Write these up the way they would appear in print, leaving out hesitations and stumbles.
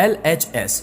LHS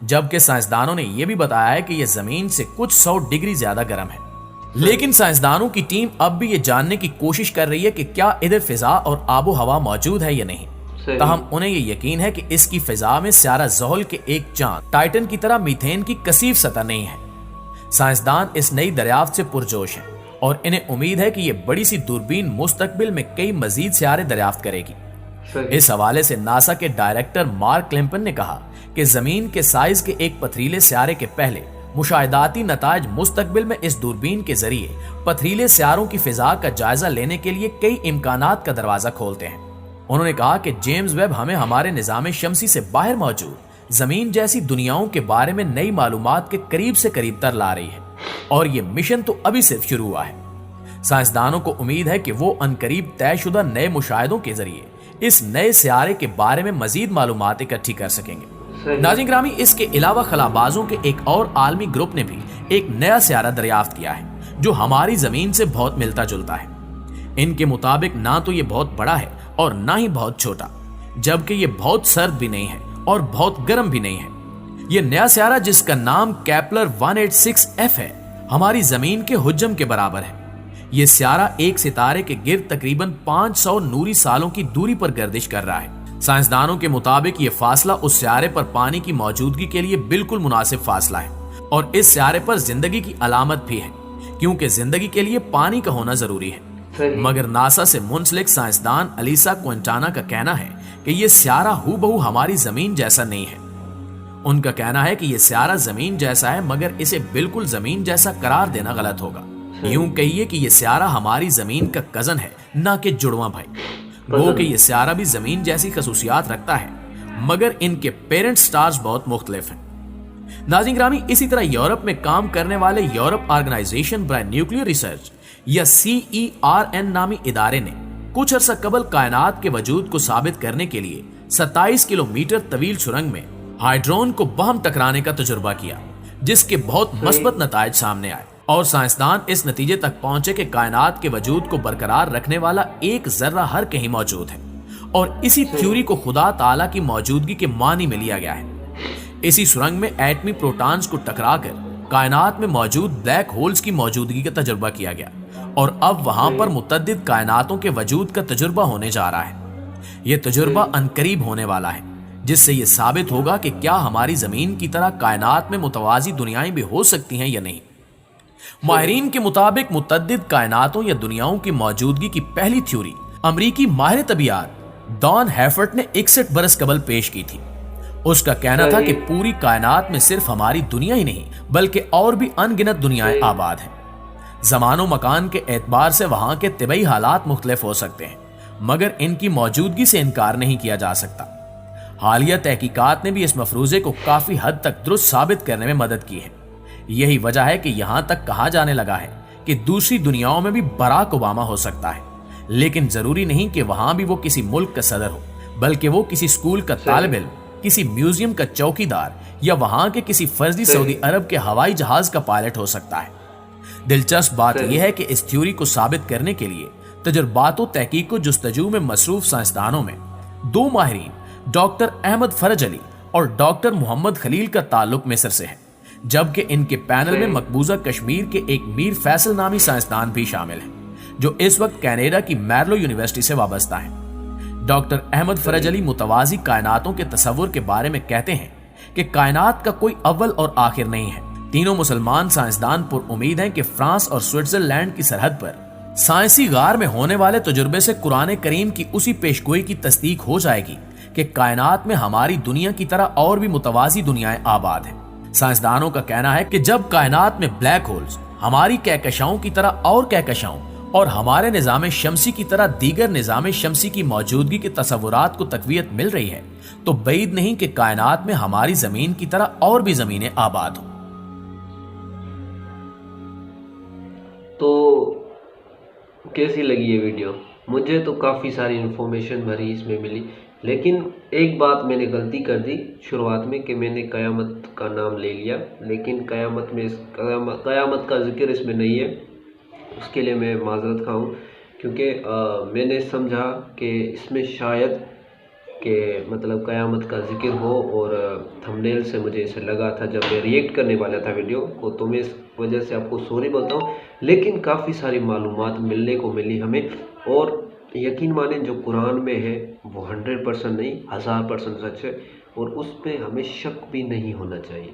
جبکہ سائنسدانوں نے یہ بھی بتایا ہے کہ یہ زمین سے کچھ 100 ڈگری زیادہ گرم ہے۔ لیکن سائنسدانوں کی ٹیم اب بھی یہ جاننے کی کوشش کر رہی ہے کہ کیا ادھر فضا اور آب و ہوا موجود ہے یا نہیں۔ تاہم انہیں یہ یقین ہے کہ اس کی فضا میں سیارہ زحل کے ایک چاند ٹائٹن کی طرح میتھین کی کثیف سطح نہیں ہے۔ سائنسدان اس نئی دریافت سے پرجوش ہیں اور انہیں امید ہے کہ یہ بڑی سی دوربین مستقبل میں کئی مزید سیارے دریافت کرے گی۔ اس حوالے سے ناسا کے ڈائریکٹر مارک کلمپن نے کہا کہ زمین کے سائز کے ایک پتھریلے سیارے کے پہلے مشاہداتی نتائج مستقبل میں اس دوربین کے ذریعے پتھریلے سیاروں کی فضا کا جائزہ لینے کے لیے کئی امکانات کا دروازہ کھولتے ہیں۔ انہوں نے کہا کہ جیمز ویب ہمیں ہمارے نظام شمسی سے باہر موجود زمین جیسی دنیاؤں کے بارے میں نئی معلومات کے قریب سے قریب تر لا رہی ہے، اور یہ مشن تو ابھی صرف شروع ہوا ہے۔ سائنسدانوں کو امید ہے کہ وہ عنقریب طے شدہ نئے مشاہدوں کے ذریعے اس نئے سیارے کے بارے میں مزید معلومات اکٹھی کر سکیں گے۔ ناظرین گرامی، اس کے علاوہ خلابازوں کے ایک اور عالمی گروپ نے بھی ایک نیا سیارہ دریافت کیا ہے جو ہماری زمین سے بہت ملتا جلتا ہے۔ ان کے مطابق نہ تو یہ بہت بڑا ہے اور نہ ہی بہت چھوٹا، جبکہ یہ بہت سرد بھی نہیں ہے اور بہت گرم بھی نہیں ہے۔ یہ نیا سیارہ جس کا نام کیپلر 186F ہے ہماری زمین کے حجم کے برابر ہے۔ یہ سیارہ ایک ستارے کے گرد تقریباً 500 نوری سالوں کی دوری پر گردش کر رہا ہے۔ سائنسدانوں کے مطابق یہ فاصلہ اس سیارے پر پانی کی موجودگی کے لیے بالکل مناسب فاصلہ ہے، اور اس سیارے پر زندگی کی علامت بھی ہے، کیونکہ زندگی کے لیے پانی کا ہونا ضروری ہے۔ مگر ناسا سے منسلک سائنسدان الیسا کوئنٹانا کا کہنا ہے کہ یہ سیارہ ہو بہو ہماری زمین جیسا نہیں ہے۔ ان کا کہنا ہے کہ یہ سیارہ زمین جیسا ہے، مگر اسے بالکل زمین جیسا قرار دینا غلط ہوگا۔ یوں کہیے کہ یہ سیارہ ہماری زمین کا کزن ہے، نہ کہ جڑواں بھائی۔ وہ کہ یہ سیارہ بھی زمین جیسی خصوصیات رکھتا ہے، مگر ان کے پیرنٹ سٹارز بہت مختلف ہیں۔ ناظرین گرامی، اسی طرح یورپ میں کام کرنے والے یورپ آرگنائزیشن برائے نیوکلیئر ریسرچ یا CERN نامی ادارے نے کچھ عرصہ قبل کائنات کے وجود کو ثابت کرنے کے لیے 27 کلومیٹر طویل سرنگ میں ہائیڈرون کو باہم ٹکرانے کا تجربہ کیا، جس کے بہت مثبت نتائج سامنے آئے، اور سائنسدان اس نتیجے تک پہنچے کہ کائنات کے وجود کو برقرار رکھنے والا ایک ذرہ ہر کہیں موجود ہے، اور اسی تھیوری کو خدا تعالیٰ کی موجودگی کے معنی میں لیا گیا ہے۔ اسی سرنگ میں ایٹمی پروٹانز کو ٹکرا کر کائنات میں موجود بلیک ہولز کی موجودگی کا تجربہ کیا گیا، اور اب وہاں پر متعدد کائناتوں کے وجود کا تجربہ ہونے جا رہا ہے۔ یہ تجربہ عنقریب ہونے والا ہے، جس سے یہ ثابت ہوگا کہ کیا ہماری زمین کی طرح کائنات میں متوازی دنیایں بھی ہو سکتی ہیں یا نہیں۔ ماہرین کے مطابق متعدد کائناتوں یا دنیاؤں کی موجودگی کی پہلی تھیوری امریکی ماہر طبیعیات ڈان ہیفرٹ نے 61 برس قبل پیش کی تھی۔ اس کا کہنا تھا کہ پوری کائنات میں صرف ہماری دنیا ہی نہیں بلکہ اور بھی ان گنت دنیایں آباد ہیں۔ زمان و مکان کے اعتبار سے وہاں کے طبعی حالات مختلف ہو سکتے ہیں، مگر ان کی موجودگی سے انکار نہیں کیا جا سکتا۔ حالیہ تحقیقات نے بھی اس مفروضے کو کافی حد تک درست ثابت کرنے میں مدد کی ہے۔ یہی وجہ ہے کہ یہاں تک کہا جانے لگا ہے کہ دوسری دنیاؤں میں بھی براک اوباما ہو سکتا ہے، لیکن ضروری نہیں کہ وہاں بھی وہ کسی ملک کا صدر ہو، بلکہ وہ کسی سکول کا طالب علم، کسی میوزیم کا چوکیدار، یا وہاں کے کسی فرضی سعودی عرب کے ہوائی جہاز کا پائلٹ ہو سکتا ہے۔ دلچسپ بات یہ ہے کہ اس تھیوری کو ثابت کرنے کے لیے تجربات و تحقیق و جستجو میں مصروف سائنسدانوں میں دو ماہرین ڈاکٹر احمد فرج علی اور ڈاکٹر محمد خلیل کا تعلق مصر سے ہے، جبکہ ان کے پینل میں مقبوضہ کشمیر کے ایک میر فیصل نامی سائنسدان بھی شامل ہیں، جو اس وقت کینیڈا کی میرلو یونیورسٹی سے وابستہ ہیں۔ ڈاکٹر احمد فرج علی متوازی کائناتوں کے تصور کے بارے میں کہتے ہیں کہ کائنات کا کوئی اول اور آخر نہیں ہے۔ تینوں مسلمان سائنسدان پر امید ہیں کہ فرانس اور سوئٹزرلینڈ کی سرحد پر سائنسی غار میں ہونے والے تجربے سے قرآن کریم کی اسی پیشگوئی کی تصدیق ہو جائے گی کہ کائنات میں ہماری دنیا کی طرح اور بھی متوازی دنیایں آباد ہیں۔ سائنسدانوں کا کہنا ہے کہ جب کائنات میں بلیک ہولز ہماری کہکشاؤں کی طرح اور کہکشاؤں اور ہمارے نظام شمسی کی طرح دیگر نظام شمسی کی موجودگی کے تصورات کو تقویت مل رہی ہے، تو بعید نہیں کہ کائنات میں ہماری زمین کی طرح اور بھی زمینیں آباد ہوں۔ تو کیسی لگی یہ ویڈیو؟ مجھے تو کافی ساری انفارمیشن بھری اس میں ملی، لیکن ایک بات میں نے غلطی کر دی شروعات میں کہ میں نے قیامت کا نام لے لیا، لیکن قیامت کا ذکر اس میں نہیں ہے۔ اس کے لیے میں معذرت خواہ ہوں، کیونکہ میں نے سمجھا کہ اس میں شاید کہ مطلب قیامت کا ذکر ہو، اور تھمبنیل سے مجھے اسے لگا تھا جب میں ریئیکٹ کرنے والا تھا ویڈیو کو، تو میں اس وجہ سے آپ کو سوری بولتا ہوں، لیکن کافی ساری معلومات ملنے کو ملی ہمیں، اور یقین مانیں جو قرآن میں ہے وہ 100% نہیں 1000% سچ ہے، اور اس پہ ہمیں شک بھی نہیں ہونا چاہیے،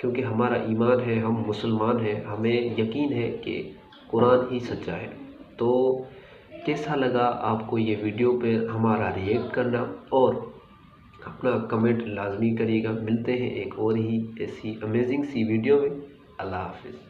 کیونکہ ہمارا ایمان ہے، ہم مسلمان ہیں، ہمیں یقین ہے کہ قرآن ہی سچا ہے۔ تو کیسا لگا آپ کو یہ ویڈیو پہ ہمارا ریئیکٹ کرنا، اور اپنا کمنٹ لازمی کریے گا۔ ملتے ہیں ایک اور ہی ایسی امیزنگ سی ویڈیو میں۔ اللہ حافظ۔